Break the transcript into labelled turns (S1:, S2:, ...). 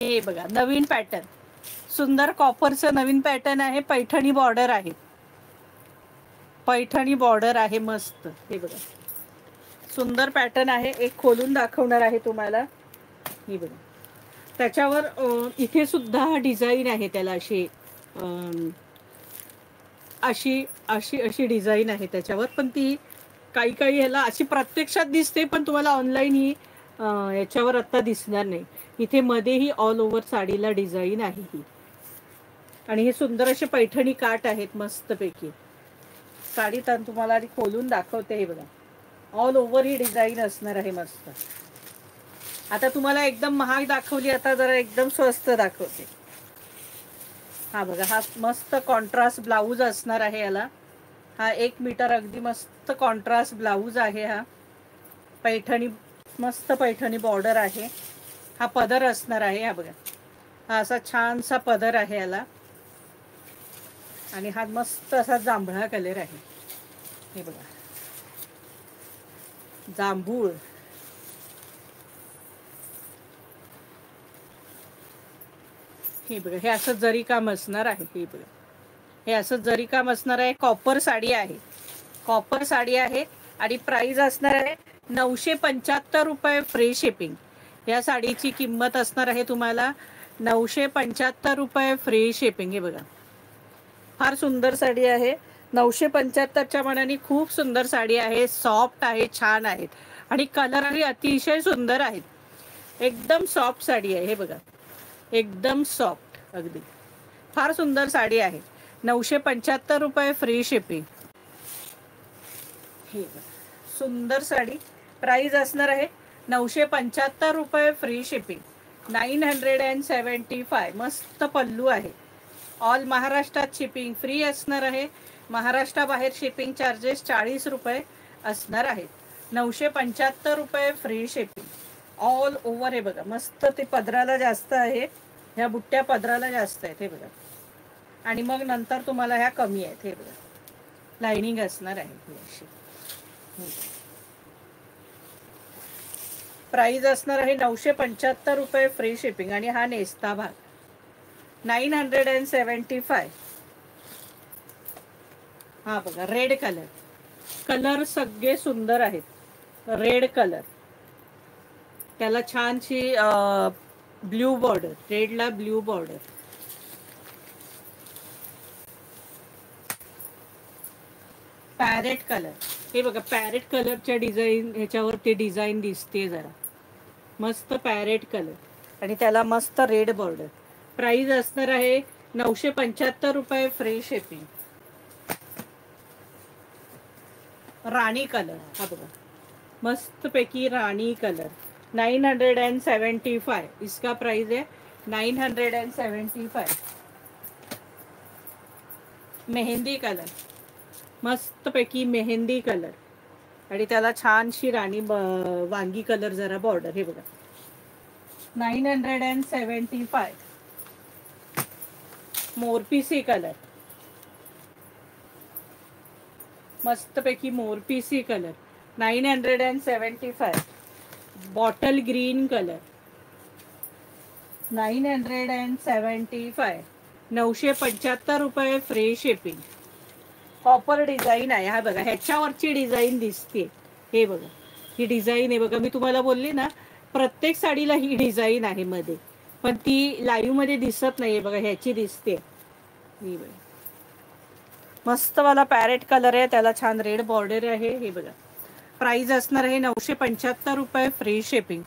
S1: हे बघा नवीन पॅटर्न, सुंदर कॉपरचं नवीन पॅटर्न आहे. पैठणी बॉर्डर आहे, पैठणी बॉर्डर आहे मस्त. हे बघा सुंदर पॅटर्न आहे. एक खोलून दाखवणार आहे तुम्हाला. हे बघा त्याच्यावर इथे सुद्धा डिझाईन आहे, त्याला अशी अशी अशी अशी डिझाईन आहे त्याच्यावर, पण ती काही काही ह्याला अशी प्रत्यक्षात दिसते, पण तुम्हाला ऑनलाईन ही याच्यावर आत्ता दिसणार नाही. इथे मध्येही ऑल ओव्हर साडीला डिझाईन आहे ही. आणि हे सुंदर असे पैठणी काठ आहेत मस्तपैकी. साडी तर तुम्हाला आधी खोलून दाखवते. हे बघा ऑल ओव्हर ही डिझाईन असणार आहे मस्त. आता तुम्हाला एकदम महाग दाखवली, आता जरा एकदम स्वस्त दाखवते. हा बघा हा मस्त कॉन्ट्रास्ट ब्लाऊज असणार आहे याला. हा 1 मीटर अगदी मस्त कॉन्ट्रास्ट ब्लाऊज आहे. हा पैठणी मस्त पैठणी बॉर्डर आहे. हा पदर असणार आहे. हा बघा हा असा छानसा पदर आहे याला. आणि हा मस्त असा जांभळा कलर आहे. हे बघा जांभूळ. हे बघा हे असं जरी काम असणार आहे. हे बघा हे असं जरी काम असणार आहे. कॉपर साडी आहे, कॉपर साडी आहे. आणि प्राइस असणार आहे 975 रुपये फ्री शिपिंग. या साडीची किंमत असणार आहे तुम्हाला 975 रुपये फ्री शिपिंग. हे बघा फार सुंदर साडी आहे. 975च्या मनाने खूप सुंदर साडी आहे. सॉफ्ट आहे, छान आहेत आणि कलरही अतिशय सुंदर आहेत. एकदम सॉफ्ट साडी आहे. हे बघा एकदम सॉफ्ट अगदी फार सुंदर साडी आहे. 975 रुपये फ्री शिपिंग. हे बघा सुंदर साडी. प्राइस असणार आहे 975 रुपये फ्री शिपिंग. 975. मस्त पल्लू आहे. ऑल महाराष्ट्रात शिपिंग फ्री असणार आहे. महाराष्ट्राबाहेर शिपिंग चार्जेस 40 रुपये असणार आहेत. 975 रुपये फ्री शिपिंग ऑल ओव्हर. हे बघा मस्त ते पदराला जास्त आहे, ह्या बुट्ट्या पदराला जास्त आहेत. हे बघा आणि मग नंतर तुम्हाला ह्या कमी आहेत. हे बघा लाइनिंग असणार आहे अशी. प्राइस असणार आहे 975 रुपये फ्री शिपिंग. आणि हा नेस्ता भाग 975. हा बघा रेड कलर. कलर सगळे सुंदर आहेत. रेड कलर त्याला छानशी ब्ल्यू बॉर्डर, रेडला ब्ल्यू बॉर्डर. Parrot colour. हे बघा पॅरेट कलरच्या डिझाईन ह्याच्यावरती डिझाईन दिसते जरा मस्त पॅरेट कलर आणि त्याला मस्त रेड बॉर्डर. प्राइस असणार आहे 975 रुपये फ्री शिपिंग. राणी कलर. हा बघा मस्त पैकी राणी कलर 975. इसका प्राइस है 975. मेहंदी कलर मस्त पैकी मेहंदी कलर आणि त्याला छानशी राणी वांगी कलर जरा बॉर्डर. हे बघा 975. मोरपीसी कलर मस्त पैकी मोरपीसी कलर 975. Bottle green colour 975. 975 रुपये फ्री शिपिंग. कॉपर डिझाईन आहे. हा बघा ह्याच्यावरची डिझाईन दिसते. हे बघा ही डिझाईन आहे बघा. मी तुम्हाला बोलली ना प्रत्येक साडीला ही डिझाईन आहे मध्ये, पण ती लाईव्ह मध्ये दिसत नाही. बघा ह्याची दिसते. ही बघा मस्त वाला पॅरेट कलर आहे, त्याला छान रेड बॉर्डर आहे. हे बघा प्राइस असणार आहे 975 रुपये फ्री शिपिंग.